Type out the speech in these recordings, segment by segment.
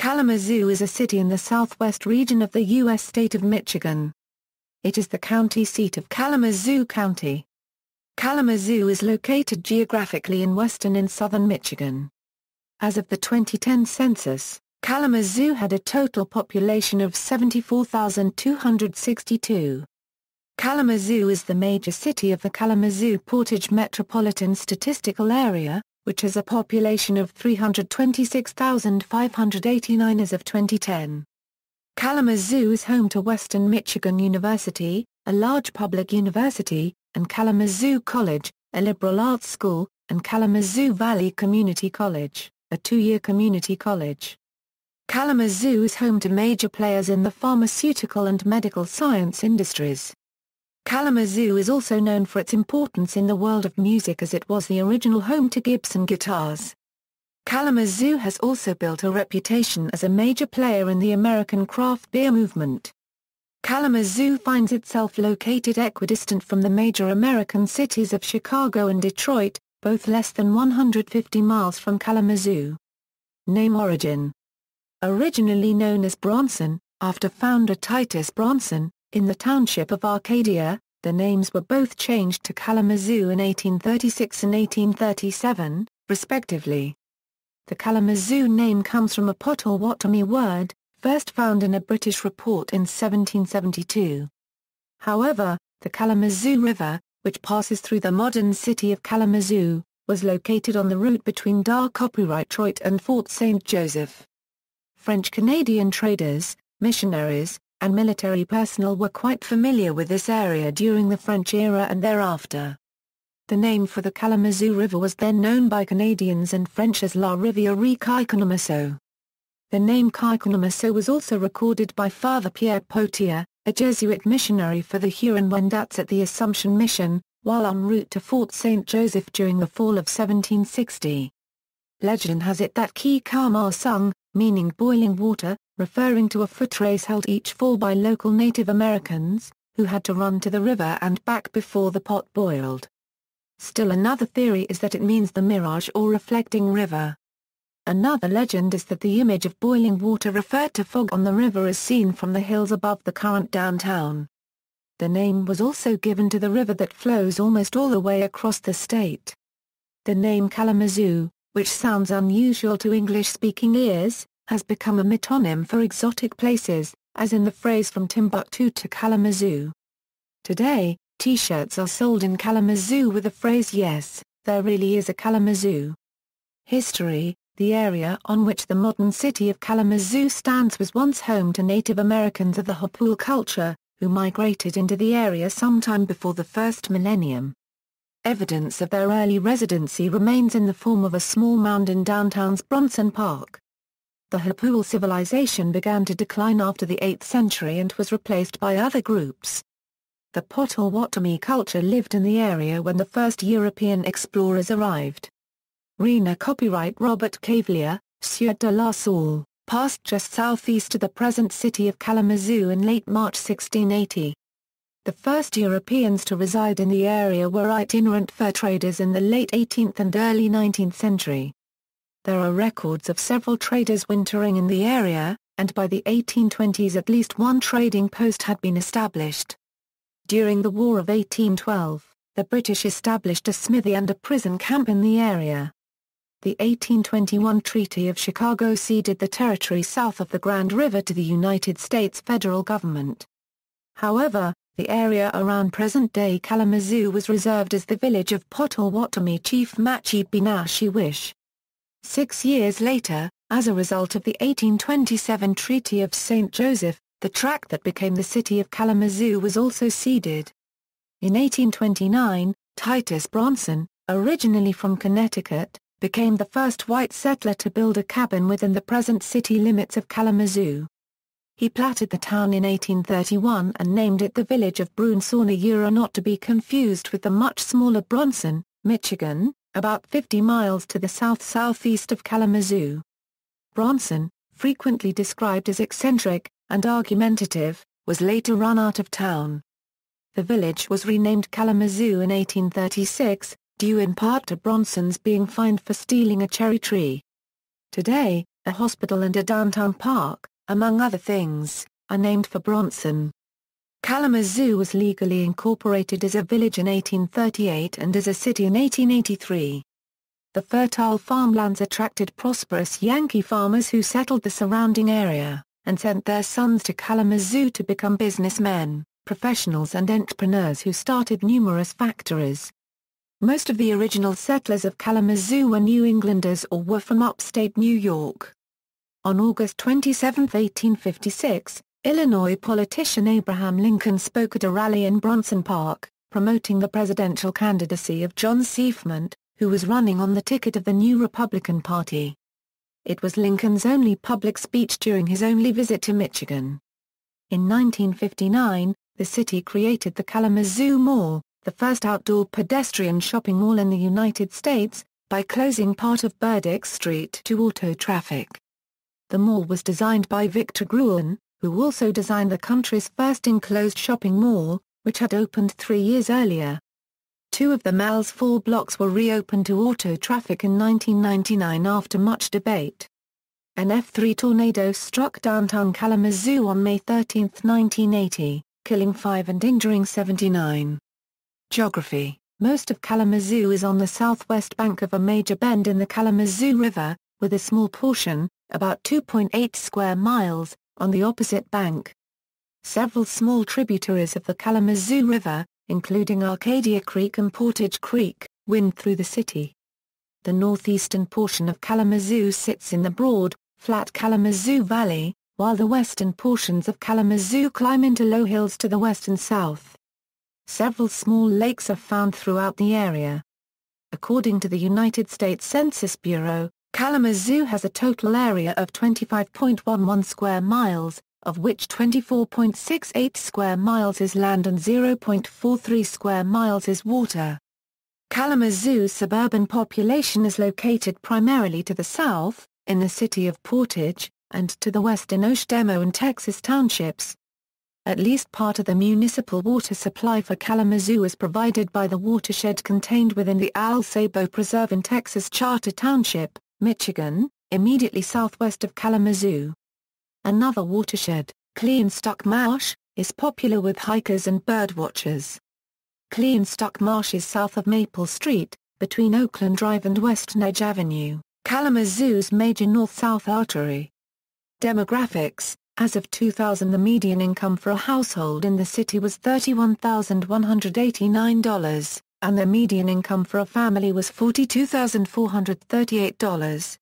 Kalamazoo is a city in the southwest region of the U.S. state of Michigan. It is the county seat of Kalamazoo County. Kalamazoo is located geographically in western and southern Michigan. As of the 2010 census, Kalamazoo had a total population of 74,262. Kalamazoo is the major city of the Kalamazoo-Portage Metropolitan Statistical Area, which has a population of 326,589 as of 2010. Kalamazoo is home to Western Michigan University, a large public university, and Kalamazoo College, a liberal arts school, and Kalamazoo Valley Community College, a two-year community college. Kalamazoo is home to major players in the pharmaceutical and medical science industries. Kalamazoo is also known for its importance in the world of music as it was the original home to Gibson guitars. Kalamazoo has also built a reputation as a major player in the American craft beer movement. Kalamazoo finds itself located equidistant from the major American cities of Chicago and Detroit, both less than 150 miles from Kalamazoo. Name origin. Originally known as Bronson, after founder Titus Bronson, in the township of Arcadia, the names were both changed to Kalamazoo in 1836 and 1837, respectively. The Kalamazoo name comes from a Potawatomi word, first found in a British report in 1772. However, the Kalamazoo River, which passes through the modern city of Kalamazoo, was located on the route between Detroit and Fort St. Joseph. French-Canadian traders, missionaries, and military personnel were quite familiar with this area during the French era and thereafter. The name for the Kalamazoo River was then known by Canadians and French as La Rivière Ｋայləməʻzuः. The name Ｋայləməʻzuः was also recorded by Father Pierre Potier, a Jesuit missionary for the Huron-Wendat at the Assumption Mission, while en route to Fort St. Joseph during the fall of 1760. Legend has it that Ｋայləməʻzuः, meaning boiling water, referring to a foot race held each fall by local Native Americans, who had to run to the river and back before the pot boiled. Still another theory is that it means the mirage or reflecting river. Another legend is that the image of boiling water referred to fog on the river as seen from the hills above the current downtown. The name was also given to the river that flows almost all the way across the state. The name Kalamazoo, which sounds unusual to English-speaking ears, has become a metonym for exotic places, as in the phrase from Timbuktu to Kalamazoo. Today, T-shirts are sold in Kalamazoo with the phrase "Yes, there really is a Kalamazoo." History. The area on which the modern city of Kalamazoo stands was once home to Native Americans of the Hopewell culture, who migrated into the area sometime before the first millennium. Evidence of their early residency remains in the form of a small mound in downtown's Bronson Park. The Hopewell civilization began to decline after the 8th century and was replaced by other groups. The Potawatomi culture lived in the area when the first European explorers arrived. Rena copyright Robert Cavalier, Sieur de la Salle, passed just southeast of the present city of Kalamazoo in late March 1680. The first Europeans to reside in the area were itinerant fur traders in the late 18th and early 19th century. There are records of several traders wintering in the area, and by the 1820s at least one trading post had been established. During the War of 1812, the British established a smithy and a prison camp in the area. The 1821 Treaty of Chicago ceded the territory south of the Grand River to the United States federal government. However, the area around present-day Kalamazoo was reserved as the village of Potawatomi chief Machi Binashi Wish. 6 years later, as a result of the 1827 Treaty of St. Joseph, the tract that became the city of Kalamazoo was also ceded. In 1829, Titus Bronson, originally from Connecticut, became the first white settler to build a cabin within the present city limits of Kalamazoo. He platted the town in 1831 and named it the village of Brunsona, not to be confused with the much smaller Bronson, Michigan, about 50 miles to the south-southeast of Kalamazoo. Bronson, frequently described as eccentric and argumentative, was later run out of town. The village was renamed Kalamazoo in 1836, due in part to Bronson's being fined for stealing a cherry tree. Today, a hospital and a downtown park, among other things, are named for Bronson. Kalamazoo was legally incorporated as a village in 1838 and as a city in 1883. The fertile farmlands attracted prosperous Yankee farmers who settled the surrounding area, and sent their sons to Kalamazoo to become businessmen, professionals and entrepreneurs who started numerous factories. Most of the original settlers of Kalamazoo were New Englanders or were from upstate New York. On August 27, 1856, Illinois politician Abraham Lincoln spoke at a rally in Bronson Park, promoting the presidential candidacy of John C. Fremont, who was running on the ticket of the new Republican Party. It was Lincoln's only public speech during his only visit to Michigan. In 1959, the city created the Kalamazoo Mall, the first outdoor pedestrian shopping mall in the United States, by closing part of Burdick Street to auto traffic. The mall was designed by Victor Gruen, who also designed the country's first enclosed shopping mall, which had opened 3 years earlier. 2 of the mall's 4 blocks were reopened to auto traffic in 1999 after much debate. An F3 tornado struck downtown Kalamazoo on May 13, 1980, killing 5 and injuring 79. Geography: most of Kalamazoo is on the southwest bank of a major bend in the Kalamazoo River, with a small portion, about 2.8 square miles, on the opposite bank. Several small tributaries of the Kalamazoo River, including Arcadia Creek and Portage Creek, wind through the city. The northeastern portion of Kalamazoo sits in the broad, flat Kalamazoo Valley, while the western portions of Kalamazoo climb into low hills to the west and south. Several small lakes are found throughout the area. According to the United States Census Bureau, Kalamazoo has a total area of 25.11 square miles, of which 24.68 square miles is land and 0.43 square miles is water. Kalamazoo's suburban population is located primarily to the south, in the city of Portage, and to the west in Oshtemo and Texas townships. At least part of the municipal water supply for Kalamazoo is provided by the watershed contained within the Al Sabo Preserve in Texas Charter Township, Michigan, immediately southwest of Kalamazoo. Another watershed, Ｋæləməʻzuः Marsh, is popular with hikers and birdwatchers. Ｋæləməʻzuः Marsh is south of Maple Street, between Oakland Drive and West Nedge Avenue, Kalamazoo's major north-south artery. Demographics: as of 2000, the median income for a household in the city was $31,189, and the median income for a family was $42,438.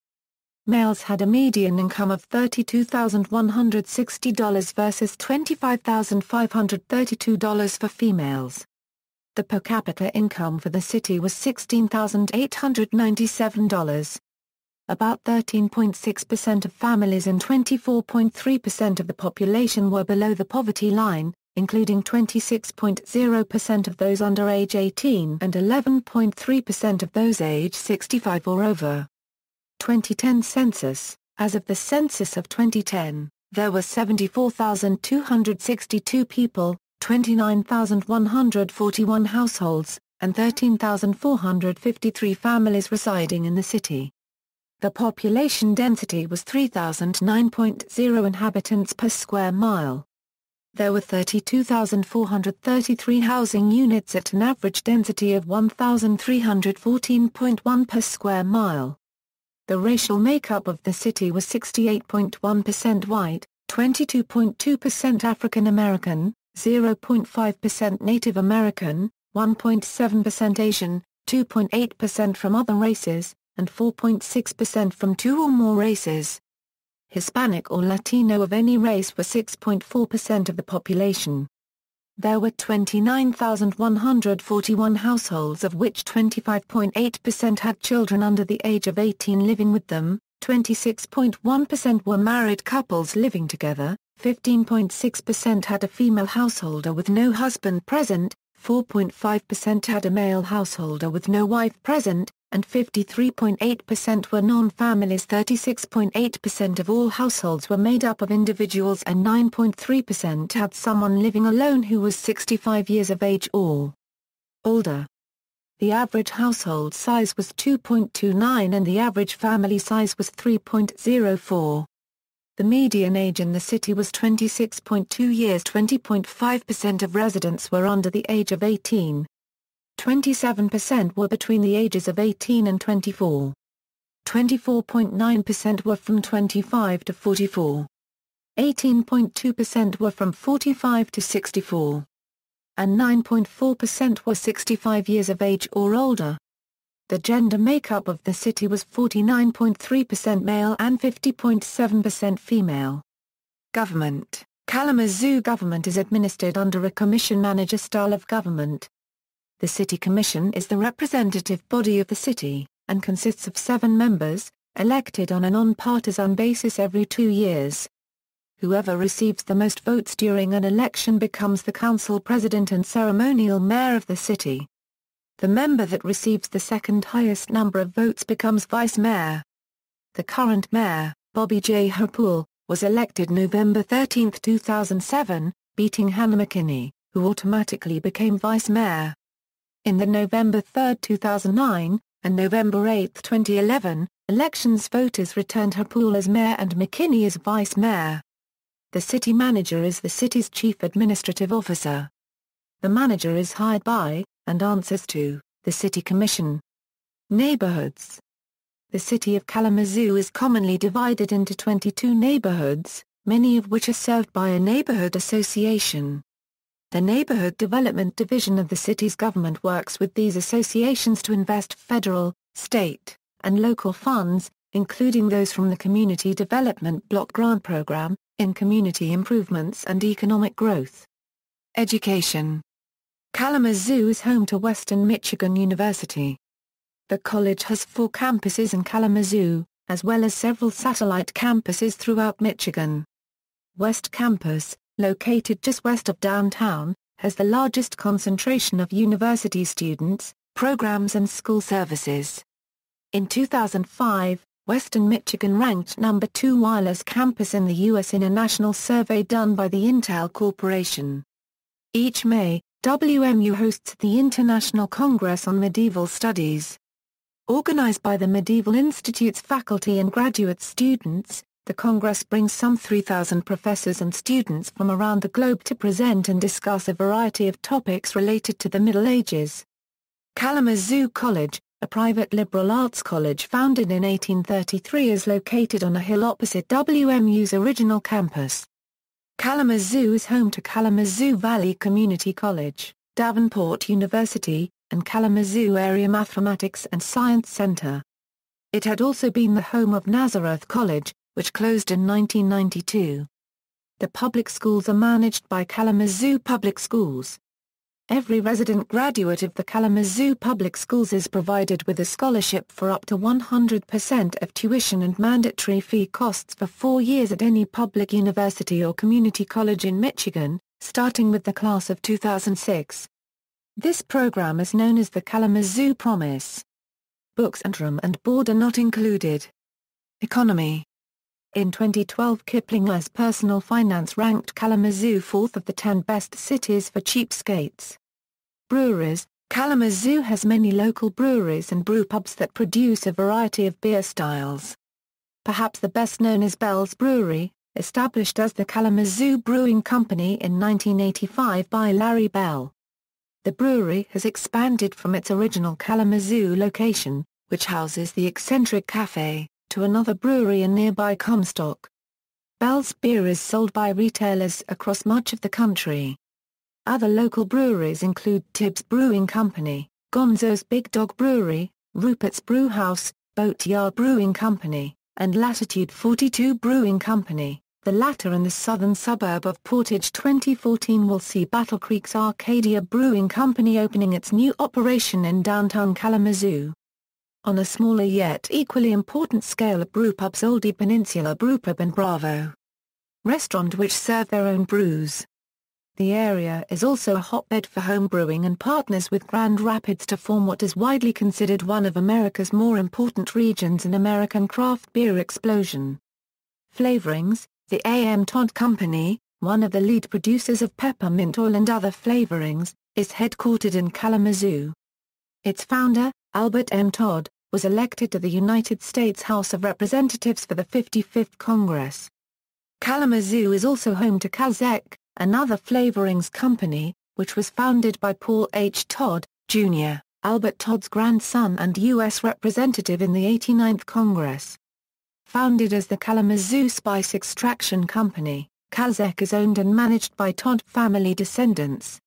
Males had a median income of $32,160 versus $25,532 for females. The per capita income for the city was $16,897. About 13.6% of families and 24.3% of the population were below the poverty line, including 26.0% of those under age 18 and 11.3% of those age 65 or over. 2010 census: as of the census of 2010, there were 74,262 people, 29,141 households, and 13,453 families residing in the city. The population density was 3,009.0 inhabitants per square mile. There were 32,433 housing units at an average density of 1,314.1 per square mile. The racial makeup of the city was 68.1% white, 22.2% African American, 0.5% Native American, 1.7% Asian, 2.8% from other races, and 4.6% from 2 or more races. Hispanic or Latino of any race were 6.4% of the population. There were 29,141 households, of which 25.8% had children under the age of 18 living with them, 26.1% were married couples living together, 15.6% had a female householder with no husband present, 4.5% had a male householder with no wife present, and 53.8% were non-families. 36.8% of all households were made up of individuals and 9.3% had someone living alone who was 65 years of age or older. The average household size was 2.29 and the average family size was 3.04. The median age in the city was 26.2 years. 20.5% of residents were under the age of 18. 27% were between the ages of 18 and 24. 24.9% were from 25 to 44. 18.2% were from 45 to 64. And 9.4% were 65 years of age or older. The gender makeup of the city was 49.3% male and 50.7% female. Government. Kalamazoo government is administered under a commission-manager style of government. The City Commission is the representative body of the city, and consists of 7 members, elected on a non-partisan basis every 2 years. Whoever receives the most votes during an election becomes the council president and ceremonial mayor of the city. The member that receives the second highest number of votes becomes vice mayor. The current mayor, Bobby J. Harpool, was elected November 13, 2007, beating Hannah McKinney, who automatically became vice mayor. In the November 3, 2009, and November 8, 2011, elections, voters returned Harpool as mayor and McKinney as vice mayor. The city manager is the city's chief administrative officer. The manager is hired by, and answers to, the City Commission. Neighborhoods. The city of Kalamazoo is commonly divided into 22 neighborhoods, many of which are served by a neighborhood association. The Neighborhood Development Division of the city's government works with these associations to invest federal, state, and local funds, including those from the Community Development Block Grant Program, in community improvements and economic growth. Education. Kalamazoo is home to Western Michigan University. The college has 4 campuses in Kalamazoo, as well as several satellite campuses throughout Michigan. West Campus, located just west of downtown, has the largest concentration of university students, programs and school services. In 2005, Western Michigan ranked number 2 wireless campus in the U.S. in a national survey done by the Intel Corporation. Each May, WMU hosts the International Congress on Medieval Studies. Organized by the Medieval Institute's faculty and graduate students, the Congress brings some 3,000 professors and students from around the globe to present and discuss a variety of topics related to the Middle Ages. Kalamazoo College, a private liberal arts college founded in 1833, is located on a hill opposite WMU's original campus. Kalamazoo is home to Kalamazoo Valley Community College, Davenport University, and Kalamazoo Area Mathematics and Science Center. It had also been the home of Nazareth College, which closed in 1992. The public schools are managed by Kalamazoo Public Schools. Every resident graduate of the Kalamazoo Public Schools is provided with a scholarship for up to 100% of tuition and mandatory fee costs for 4 years at any public university or community college in Michigan, starting with the class of 2006. This program is known as the Kalamazoo Promise. Books and room and board are not included. Economy. In 2012, Kiplinger's Personal Finance ranked Kalamazoo 4th of the 10 best cities for cheapskates. Breweries. Kalamazoo has many local breweries and brewpubs that produce a variety of beer styles. Perhaps the best known is Bell's Brewery, established as the Kalamazoo Brewing Company in 1985 by Larry Bell. The brewery has expanded from its original Kalamazoo location, which houses the eccentric cafe, to another brewery in nearby Comstock. Bell's beer is sold by retailers across much of the country. Other local breweries include Tibbs Brewing Company, Gonzo's Big Dog Brewery, Rupert's Brewhouse, Boatyard Brewing Company, and Latitude 42 Brewing Company, the latter in the southern suburb of Portage. 2014 will see Battle Creek's Arcadia Brewing Company opening its new operation in downtown Kalamazoo. On a smaller yet equally important scale are brewpubs Oldie Peninsula Brewpub and Bravo Restaurant, which serve their own brews. The area is also a hotbed for home brewing and partners with Grand Rapids to form what is widely considered one of America's more important regions in American craft beer explosion. Flavorings. The A.M. Todd Company, one of the lead producers of peppermint oil and other flavorings, is headquartered in Kalamazoo. Its founder, Albert M. Todd, was elected to the United States House of Representatives for the 55th Congress. Kalamazoo is also home to Kalzek, another flavorings company, which was founded by Paul H. Todd, Jr., Albert Todd's grandson and U.S. Representative in the 89th Congress. Founded as the Kalamazoo Spice Extraction Company, Kalzek is owned and managed by Todd family descendants.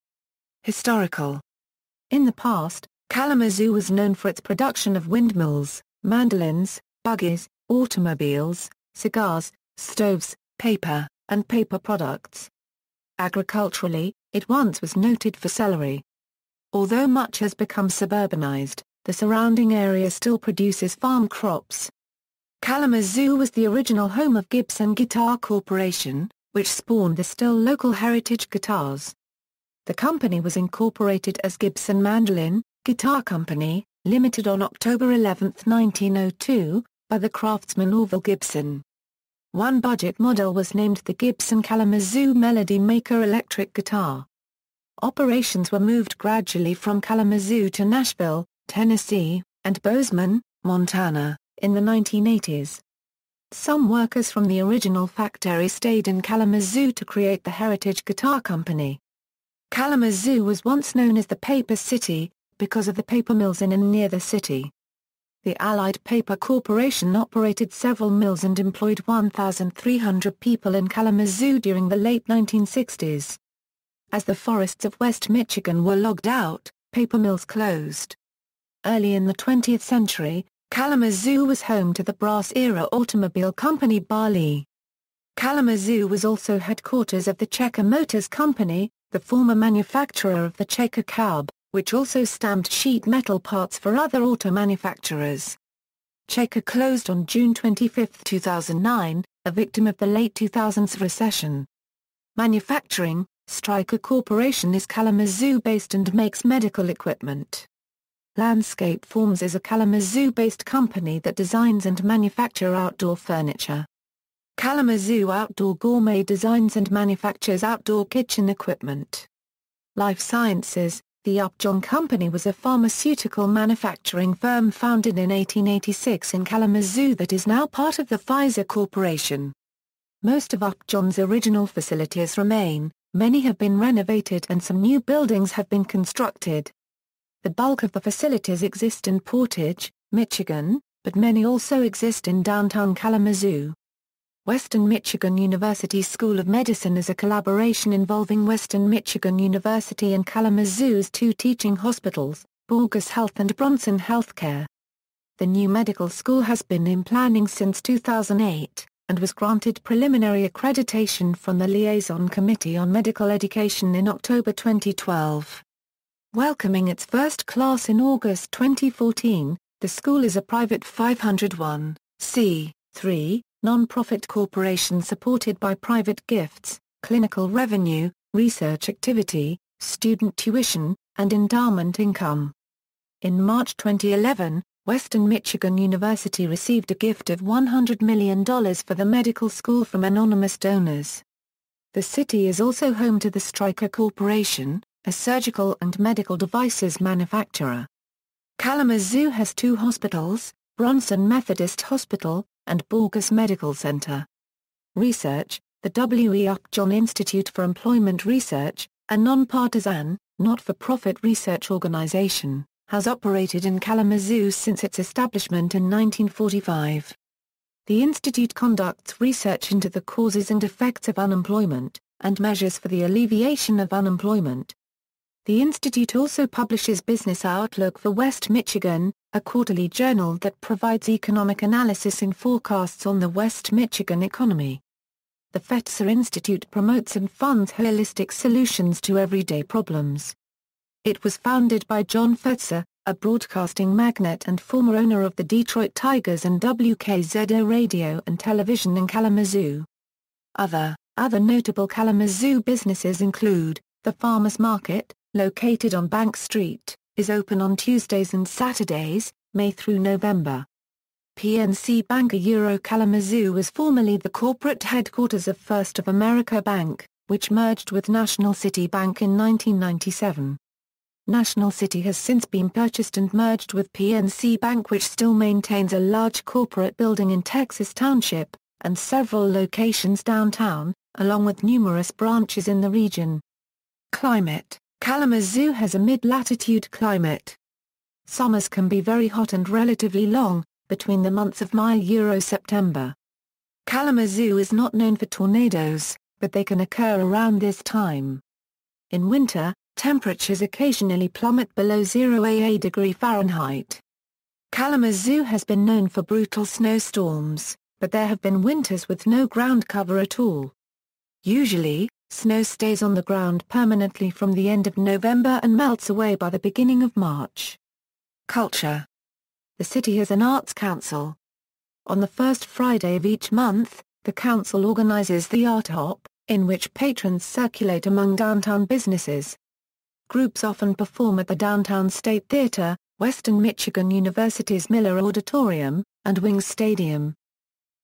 Historical. In the past, Kalamazoo was known for its production of windmills, mandolins, buggies, automobiles, cigars, stoves, paper, and paper products. Agriculturally, it once was noted for celery. Although much has become suburbanized, the surrounding area still produces farm crops. Kalamazoo was the original home of Gibson Guitar Corporation, which spawned the still local Heritage Guitars. The company was incorporated as Gibson Mandolin, Guitar Company, Limited on October 11, 1902, by the craftsman Orville Gibson. One budget model was named the Gibson Kalamazoo Melody Maker electric guitar. Operations were moved gradually from Kalamazoo to Nashville, Tennessee, and Bozeman, Montana, in the 1980s. Some workers from the original factory stayed in Kalamazoo to create the Heritage Guitar Company. Kalamazoo was once known as the Paper City, because of the paper mills in and near the city. The Allied Paper Corporation operated several mills and employed 1,300 people in Kalamazoo during the late 1960s. As the forests of West Michigan were logged out, paper mills closed. Early in the 20th century, Kalamazoo was home to the brass-era automobile company Barley. Kalamazoo was also headquarters of the Checker Motors Company, the former manufacturer of the Checker cab, which also stamped sheet metal parts for other auto manufacturers. Checker closed on June 25, 2009, a victim of the late 2000s recession. Manufacturing, Stryker Corporation is Kalamazoo-based and makes medical equipment. Landscape Forms is a Kalamazoo-based company that designs and manufactures outdoor furniture. Kalamazoo Outdoor Gourmet designs and manufactures outdoor kitchen equipment. Life Sciences, the Upjohn Company was a pharmaceutical manufacturing firm founded in 1886 in Kalamazoo that is now part of the Pfizer Corporation. Most of Upjohn's original facilities remain, many have been renovated and some new buildings have been constructed. The bulk of the facilities exist in Portage, Michigan, but many also exist in downtown Kalamazoo. Western Michigan University School of Medicine is a collaboration involving Western Michigan University and Kalamazoo's two teaching hospitals, Borgess Health and Bronson Healthcare. The new medical school has been in planning since 2008, and was granted preliminary accreditation from the Liaison Committee on Medical Education in October 2012. Welcoming its first class in August 2014, the school is a private 501(c)(3) non-profit corporation supported by private gifts, clinical revenue, research activity, student tuition, and endowment income. In March 2011, Western Michigan University received a gift of $100 million for the medical school from anonymous donors. The city is also home to the Stryker Corporation, a surgical and medical devices manufacturer. Kalamazoo has two hospitals, Bronson Methodist Hospital, and Borgess Medical Center. Research, the W. E. Upjohn Institute for Employment Research, a nonpartisan, not-for-profit research organization, has operated in Kalamazoo since its establishment in 1945. The institute conducts research into the causes and effects of unemployment, and measures for the alleviation of unemployment. The institute also publishes Business Outlook for West Michigan, a quarterly journal that provides economic analysis and forecasts on the West Michigan economy. The Fetzer Institute promotes and funds holistic solutions to everyday problems. It was founded by John Fetzer, a broadcasting magnate and former owner of the Detroit Tigers and WKZO Radio and Television in Kalamazoo. Other notable Kalamazoo businesses include, the Farmers Market, located on Bank Street, is open on Tuesdays and Saturdays, May through November. PNC Bank Kalamazoo was formerly the corporate headquarters of First of America Bank, which merged with National City Bank in 1997. National City has since been purchased and merged with PNC Bank, which still maintains a large corporate building in Texas Township, and several locations downtown, along with numerous branches in the region. Climate: Kalamazoo has a mid-latitude climate. Summers can be very hot and relatively long, between the months of May–September. Kalamazoo is not known for tornadoes, but they can occur around this time. In winter, temperatures occasionally plummet below 0°C Fahrenheit. Kalamazoo has been known for brutal snowstorms, but there have been winters with no ground cover at all. Usually, snow stays on the ground permanently from the end of November and melts away by the beginning of March. Culture: the city has an arts council. On the first Friday of each month, the council organizes the Art Hop, in which patrons circulate among downtown businesses. Groups often perform at the Downtown State Theater, Western Michigan University's Miller Auditorium, and Wings Stadium.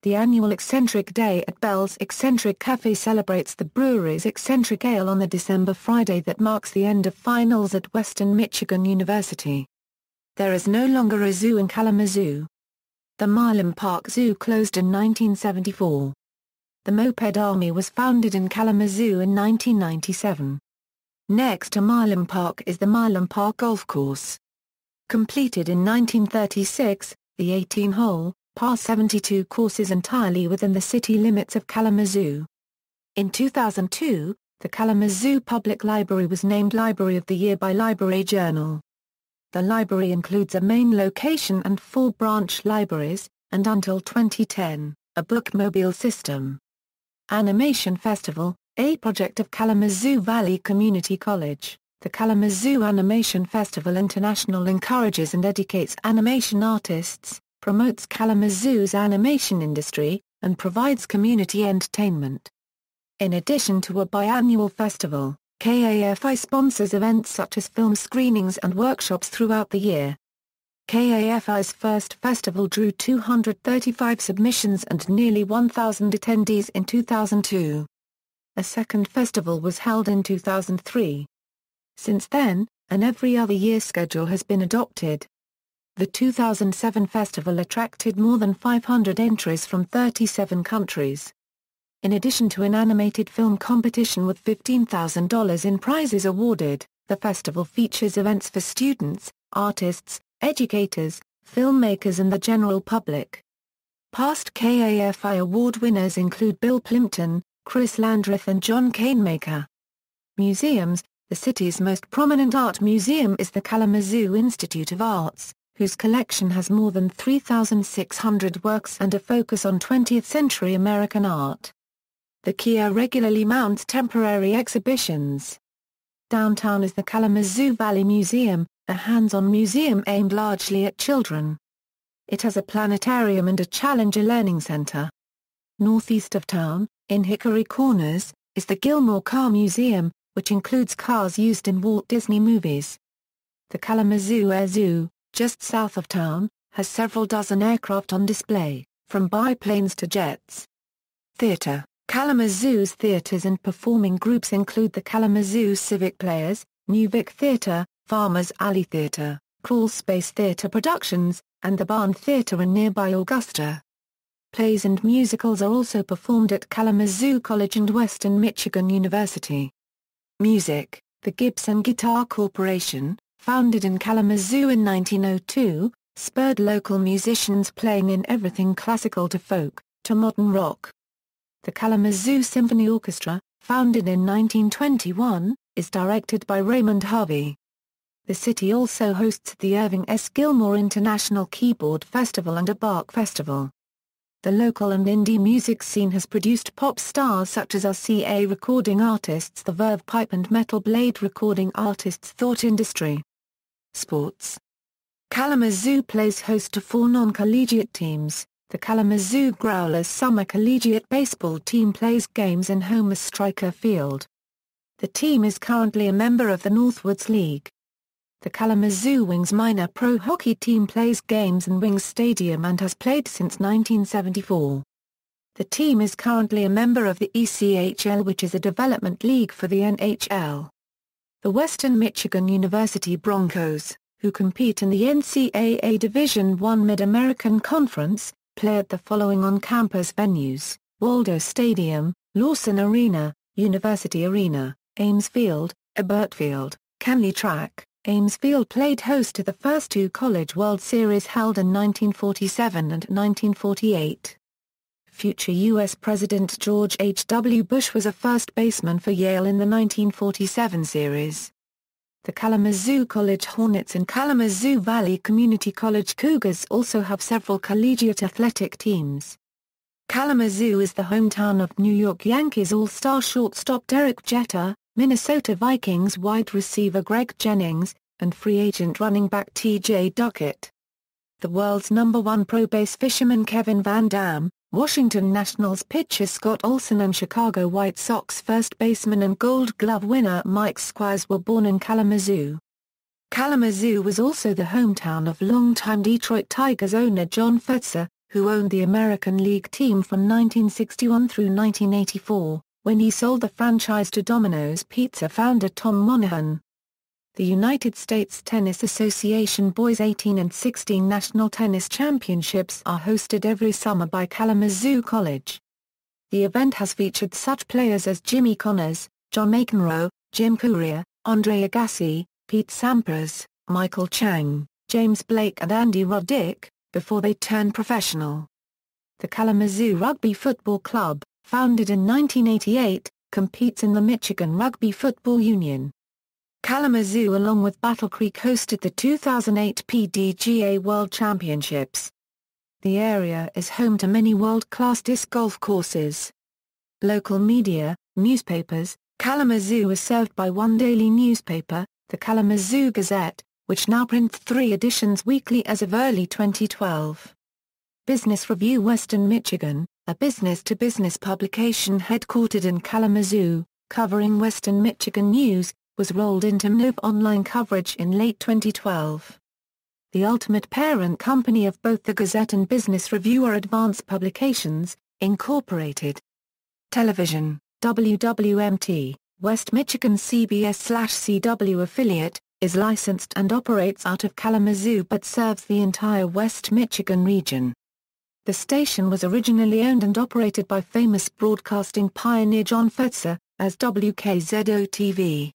The annual Eccentric Day at Bell's Eccentric Cafe celebrates the brewery's Eccentric Ale on the December Friday that marks the end of finals at Western Michigan University. There is no longer a zoo in Kalamazoo. The Milam Park Zoo closed in 1974. The Moped Army was founded in Kalamazoo in 1997. Next to Milam Park is the Milam Park Golf Course. Completed in 1936, the 18-hole, par 72 course is entirely within the city limits of Kalamazoo. In 2002, the Kalamazoo Public Library was named Library of the Year by Library Journal. The library includes a main location and 4 branch libraries, and until 2010, a bookmobile system. Animation Festival, a project of Kalamazoo Valley Community College. The Kalamazoo Animation Festival International encourages and educates animation artists, promotes Kalamazoo's animation industry, and provides community entertainment. In addition to a biannual festival, KAFI sponsors events such as film screenings and workshops throughout the year. KAFI's first festival drew 235 submissions and nearly 1,000 attendees in 2002. A second festival was held in 2003. Since then, an every other year schedule has been adopted. The 2007 festival attracted more than 500 entries from 37 countries. In addition to an animated film competition with $15,000 in prizes awarded, the festival features events for students, artists, educators, filmmakers and the general public. Past KAFI award winners include Bill Plimpton, Chris Landreth and John Canemaker. Museums: the city's most prominent art museum is the Kalamazoo Institute of Arts, whose collection has more than 3,600 works and a focus on 20th-century American art. The KIA regularly mounts temporary exhibitions. Downtown is the Kalamazoo Valley Museum, a hands-on museum aimed largely at children. It has a planetarium and a Challenger Learning Center. Northeast of town, in Hickory Corners, is the Gilmore Car Museum, which includes cars used in Walt Disney movies. The Kalamazoo Air Zoo, just south of town, has several dozen aircraft on display, from biplanes to jets. Theater: Kalamazoo's theaters and performing groups include the Kalamazoo Civic Players, New Vic Theater, Farmers Alley Theater, Crawl Space Theater Productions, and the Barn Theater in nearby Augusta. Plays and musicals are also performed at Kalamazoo College and Western Michigan University. Music: the Gibson Guitar Corporation, founded in Kalamazoo in 1902, spurred local musicians playing in everything classical to folk, to modern rock. The Kalamazoo Symphony Orchestra, founded in 1921, is directed by Raymond Harvey. The city also hosts the Irving S. Gilmore International Keyboard Festival and a Bach Festival. The local and indie music scene has produced pop stars such as RCA recording artists The Verve Pipe and Metal Blade recording artists Thought Industry. Sports: Kalamazoo plays host to 4 non-collegiate teams. The Kalamazoo Growlers Summer Collegiate Baseball team plays games in Homer Stryker Field. The team is currently a member of the Northwoods League. The Kalamazoo Wings Minor Pro Hockey team plays games in Wings Stadium and has played since 1974. The team is currently a member of the ECHL, which is a development league for the NHL. The Western Michigan University Broncos, who compete in the NCAA Division I Mid-American Conference, play at the following on-campus venues: Waldo Stadium, Lawson Arena, University Arena, Ames Field, Ebert Field, Kenley Track. Ames Field played host to the first two College World Series held in 1947 and 1948. Future U.S. President George H.W. Bush was a first baseman for Yale in the 1947 series. The Kalamazoo College Hornets and Kalamazoo Valley Community College Cougars also have several collegiate athletic teams. Kalamazoo is the hometown of New York Yankees All-Star shortstop Derek Jeter, Minnesota Vikings wide receiver Greg Jennings, and free agent running back T.J. Duckett. The world's #1 pro base fisherman Kevin Van Dam, Washington Nationals pitcher Scott Olson and Chicago White Sox first baseman and Gold Glove winner Mike Squires were born in Kalamazoo. Kalamazoo was also the hometown of longtime Detroit Tigers owner John Fetzer, who owned the American League team from 1961 through 1984, when he sold the franchise to Domino's Pizza founder Tom Monahan. The United States Tennis Association Boys 18 and 16 National Tennis Championships are hosted every summer by Kalamazoo College. The event has featured such players as Jimmy Connors, John McEnroe, Jim Courier, Andre Agassi, Pete Sampras, Michael Chang, James Blake and Andy Roddick, before they turned professional. The Kalamazoo Rugby Football Club, founded in 1988, competes in the Michigan Rugby Football Union. Kalamazoo along with Battle Creek hosted the 2008 PDGA World Championships. The area is home to many world-class disc golf courses. Local media, newspapers: Kalamazoo is served by one daily newspaper, the Kalamazoo Gazette, which now prints 3 editions weekly as of early 2012. Business Review Western Michigan, a business-to-business publication headquartered in Kalamazoo, covering Western Michigan news, was rolled into MNOV online coverage in late 2012. The ultimate parent company of both the Gazette and Business Review are Advance Publications, Incorporated. Television: WWMT, West Michigan CBS/CW affiliate, is licensed and operates out of Kalamazoo but serves the entire West Michigan region. The station was originally owned and operated by famous broadcasting pioneer John Fetzer, as WKZO-TV.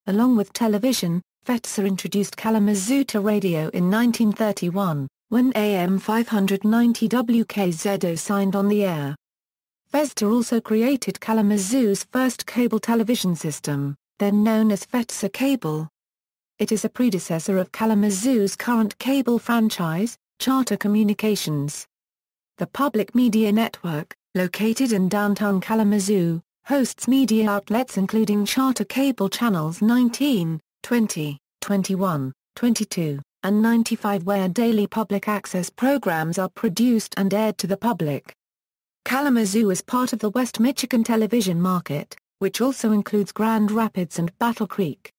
Along with television, Fetzer introduced Kalamazoo to radio in 1931, when AM 590 WKZO signed on the air. Fetzer also created Kalamazoo's first cable television system, then known as Fetzer Cable. It is a predecessor of Kalamazoo's current cable franchise, Charter Communications. The Public Media Network, located in downtown Kalamazoo, hosts media outlets including Charter Cable channels 19, 20, 21, 22, and 95 where daily public access programs are produced and aired to the public. Kalamazoo is part of the West Michigan television market, which also includes Grand Rapids and Battle Creek.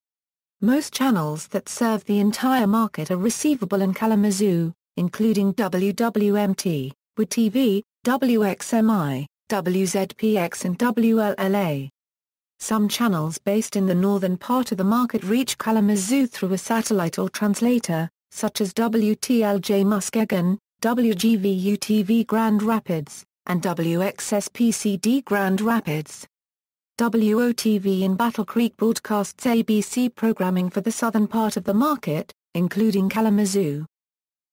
Most channels that serve the entire market are receivable in Kalamazoo, including WWMT, WITV, WXMI, WZPX and WLLA. Some channels based in the northern part of the market reach Kalamazoo through a satellite or translator, such as WTLJ Muskegon, WGVU-TV Grand Rapids, and WXSPCD Grand Rapids. WOTV in Battle Creek broadcasts ABC programming for the southern part of the market, including Kalamazoo.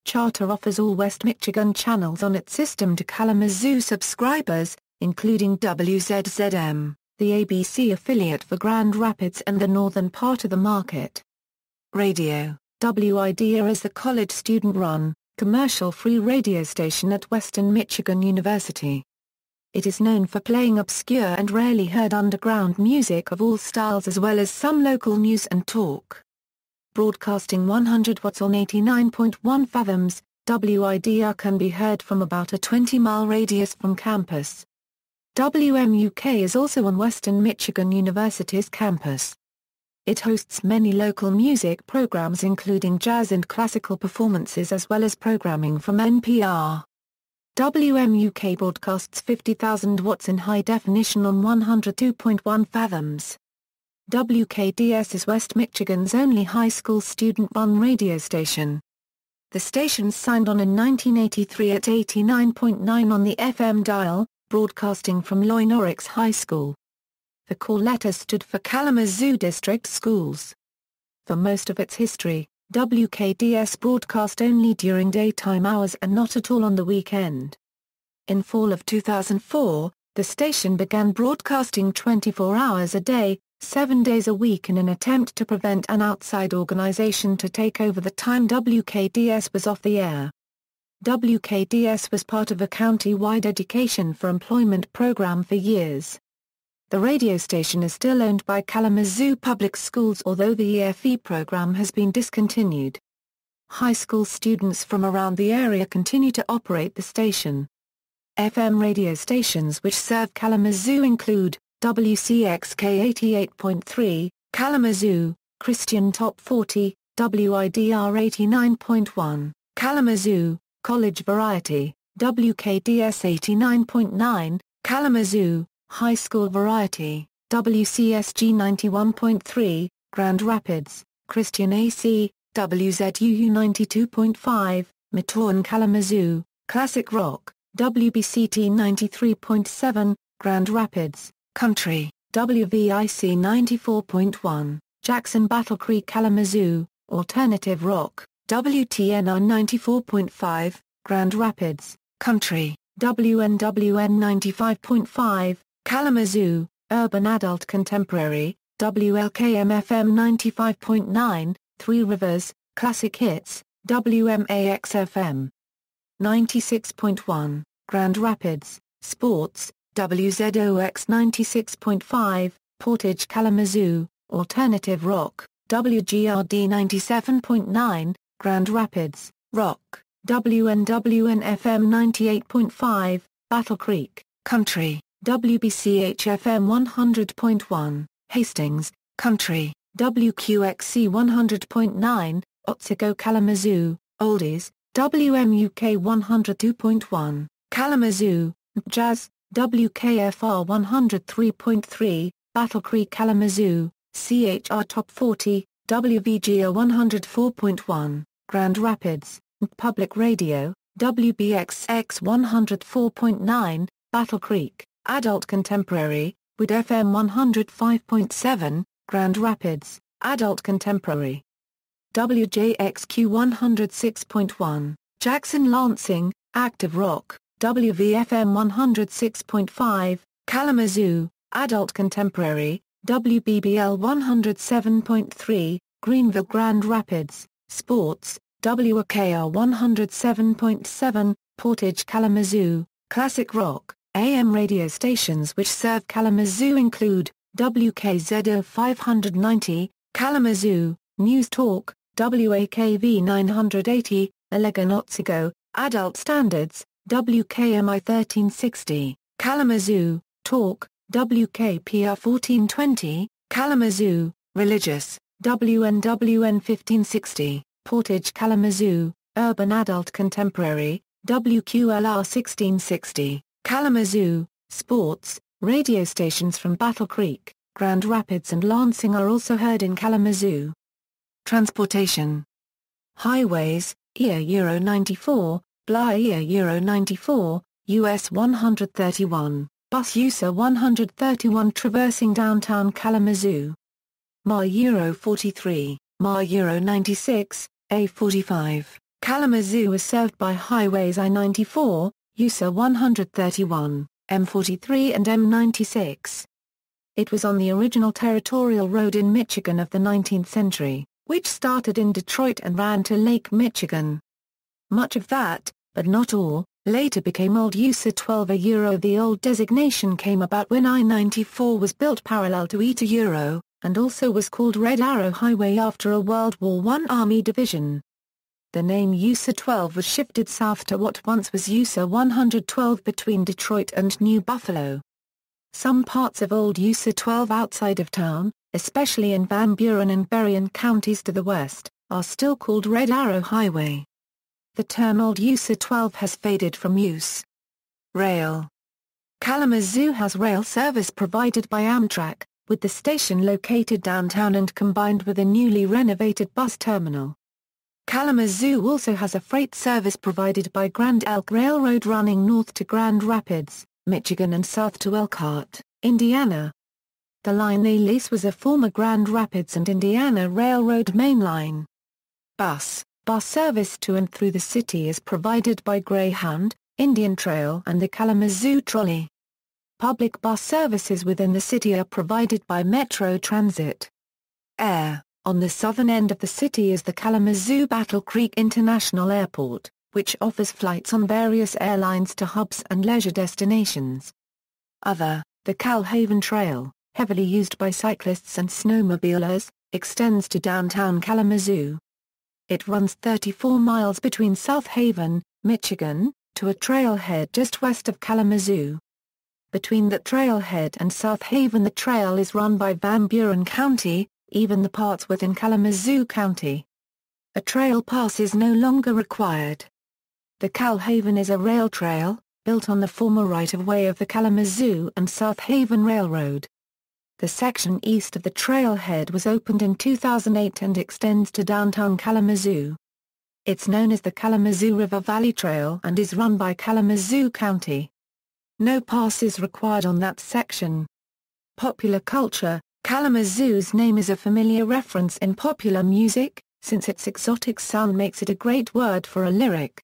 Charter offers all West Michigan channels on its system to Kalamazoo subscribers, including WZZM, the ABC affiliate for Grand Rapids and the northern part of the market. Radio: WIDR is the college student-run, commercial-free radio station at Western Michigan University. It is known for playing obscure and rarely heard underground music of all styles as well as some local news and talk. Broadcasting 100 watts on 89.1 fathoms, WIDR can be heard from about a 20-mile radius from campus. WMUK is also on Western Michigan University's campus. It hosts many local music programs including jazz and classical performances as well as programming from NPR. WMUK broadcasts 50,000 watts in high definition on 102.1 fathoms. WKDS is West Michigan's only high school student-run radio station. The station signed on in 1983 at 89.9 on the FM dial, broadcasting from Loynorix High School. The call letters stood for Kalamazoo District Schools. For most of its history, WKDS broadcast only during daytime hours and not at all on the weekend. In fall of 2004, the station began broadcasting 24 hours a day, 7 days a week in an attempt to prevent an outside organization to take over the time WKDS was off the air. WKDS was part of a county-wide education for employment program for years. The radio station is still owned by Kalamazoo Public Schools, although the EFE program has been discontinued. High school students from around the area continue to operate the station. FM radio stations which serve Kalamazoo include WCXK 88.3, Kalamazoo, Christian Top 40, WIDR 89.1, Kalamazoo, College Variety, WKDS 89.9, Kalamazoo, High School Variety, WCSG 91.3, Grand Rapids, Christian AC, WZUU 92.5, Metropolitan Kalamazoo, Classic Rock, WBCT 93.7, Grand Rapids, Country, WVIC 94.1, Jackson Battle Creek Kalamazoo, Alternative Rock, WTNR 94.5, Grand Rapids, Country, WNWN 95.5, Kalamazoo, Urban Adult Contemporary, WLKM-FM 95.9, Three Rivers, Classic Hits, WMAX-FM 96.1, Grand Rapids, Sports, WZOX 96.5, Portage Kalamazoo, Alternative Rock, WGRD 97.9, Grand Rapids, Rock, WNWN-FM 98.5, Battle Creek, Country, WBCH-FM 100.1, Hastings, Country, WQXC 100.9, Otsego Kalamazoo, Oldies, WMUK 102.1, Kalamazoo, Jazz, WKFR 103.3, Battle Creek Kalamazoo, CHR Top 40, WVGR 104.1, Grand Rapids, Public Radio, WBXX 104.9, Battle Creek, Adult Contemporary, WID FM 105.7, Grand Rapids, Adult Contemporary. WJXQ 106.1, Jackson Lansing, Active Rock, WVFM 106.5, Kalamazoo, Adult Contemporary, WBBL 107.3, Greenville Grand Rapids, Sports, WKR 107.7, Portage Kalamazoo, Classic Rock. AM radio stations which serve Kalamazoo include WKZO 590, Kalamazoo, News Talk, WAKV 980, Allegan Otsego, Adult Standards, WKMI 1360, Kalamazoo, Talk, WKPR 1420, Kalamazoo, Religious, WNWN 1560, Portage Kalamazoo, Urban Adult Contemporary, WQLR 1660. Kalamazoo, Sports, radio stations from Battle Creek, Grand Rapids and Lansing are also heard in Kalamazoo. Transportation. Highways, EA Euro 94, BLA EA Euro 94, US 131, Bus USA 131 traversing downtown Kalamazoo. MA Euro 43, MA Euro 96, A45. Kalamazoo is served by highways I-94, USA 131, M43 and M96. It was on the original territorial road in Michigan of the 19th century, which started in Detroit and ran to Lake Michigan. Much of that, but not all, later became Old USA 12 a Euro. The old designation came about when I-94 was built parallel to ETA Euro, and also was called Red Arrow Highway after a World War I Army division. The name USA 12 was shifted south to what once was USA 112 between Detroit and New Buffalo. Some parts of old USA 12 outside of town, especially in Van Buren and Berrien counties to the west, are still called Red Arrow Highway. The term Old USA 12 has faded from use. Rail. Kalamazoo has rail service provided by Amtrak, with the station located downtown and combined with a newly renovated bus terminal. Kalamazoo also has a freight service provided by Grand Elk Railroad running north to Grand Rapids, Michigan and south to Elkhart, Indiana. The line they lease was a former Grand Rapids and Indiana Railroad main line. Bus service to and through the city is provided by Greyhound, Indian Trail and the Kalamazoo Trolley. Public bus services within the city are provided by Metro Transit. Air. On the southern end of the city is the Kalamazoo Battle Creek International Airport, which offers flights on various airlines to hubs and leisure destinations. The Calhaven Trail, heavily used by cyclists and snowmobilers, extends to downtown Kalamazoo. It runs 34 miles between South Haven, Michigan, to a trailhead just west of Kalamazoo. Between the trailhead and South Haven the trail is run by Van Buren County, even the parts within Kalamazoo County. A trail pass is no longer required. The Calhaven is a rail trail, built on the former right-of-way of the Kalamazoo and South Haven Railroad. The section east of the trailhead was opened in 2008 and extends to downtown Kalamazoo. It's known as the Kalamazoo River Valley Trail and is run by Kalamazoo County. No pass is required on that section. Popular culture. Kalamazoo's name is a familiar reference in popular music, since its exotic sound makes it a great word for a lyric.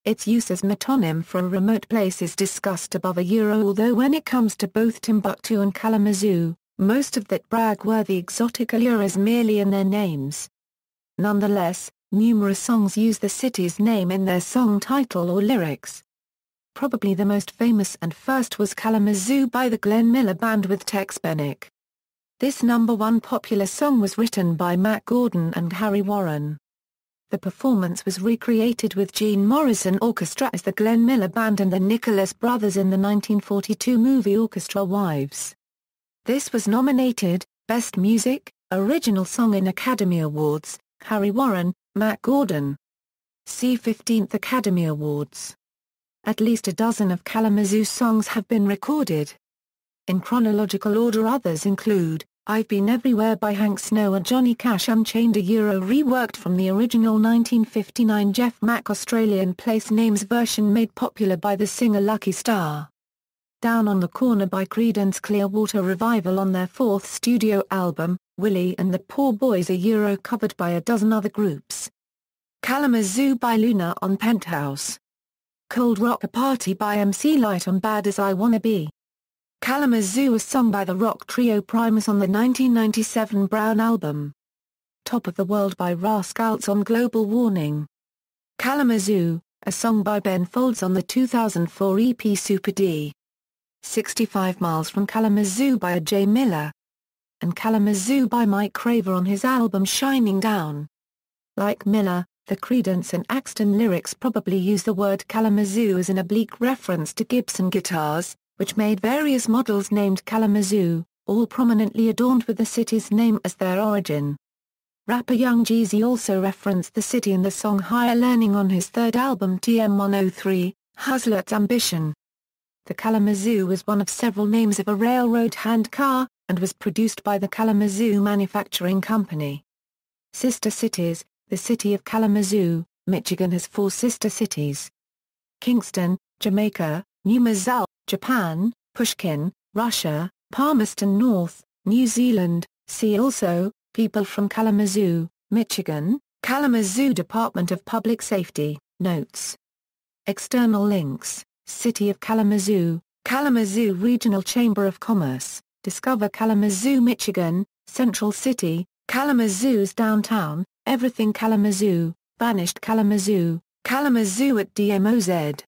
Its use as metonym for a remote place is discussed above although when it comes to both Timbuktu and Kalamazoo, most of that brag-worthy exotic allure is merely in their names. Nonetheless, numerous songs use the city's name in their song title or lyrics. Probably the most famous and first was Kalamazoo by the Glenn Miller Band with Tex Bennick. This #1 popular song was written by Matt Gordon and Harry Warren. The performance was recreated with Gene Morrison Orchestra as the Glenn Miller Band and the Nicholas Brothers in the 1942 movie Orchestra Wives. This was nominated, Best Music, Original Song in Academy Awards, Harry Warren, Matt Gordon. See 15th Academy Awards. At least a dozen of Kalamazoo songs have been recorded. In chronological order others include, I've Been Everywhere by Hank Snow and Johnny Cash Unchained reworked from the original 1959 Jeff Mack Australian place names version made popular by the singer Lucky Star. Down on the Corner by Creedence Clearwater Revival on their fourth studio album, Willie and the Poor Boys covered by a dozen other groups. Kalamazoo by Luna on Penthouse. Cold Rock A Party by MC Light on Bad As I Wanna Be. Kalamazoo was sung by the rock trio Primus on the 1997 Brown album. Top of the World by Rascals on Global Warning. Kalamazoo, a song by Ben Folds on the 2004 EP Super D. 65 Miles from Kalamazoo by A.J. Miller. And Kalamazoo by Mike Craver on his album Shining Down. Like Miller, the Creedence and Axton lyrics probably use the word Kalamazoo as an oblique reference to Gibson guitars, which made various models named Kalamazoo, all prominently adorned with the city's name as their origin. Rapper Young Jeezy also referenced the city in the song Higher Learning on his third album TM-103, Hustler's Ambition. The Kalamazoo was one of several names of a railroad handcar, and was produced by the Kalamazoo Manufacturing Company. Sister cities. The city of Kalamazoo, Michigan has 4 sister cities. Kingston, Jamaica, New Mazal, Japan, Pushkin, Russia, Palmerston North, New Zealand. See also, people from Kalamazoo, Michigan, Kalamazoo Department of Public Safety, Notes. External links, City of Kalamazoo, Kalamazoo Regional Chamber of Commerce, Discover Kalamazoo, Michigan, Central City, Kalamazoo's Downtown, Everything Kalamazoo, Vanished Kalamazoo, Kalamazoo at DMOZ.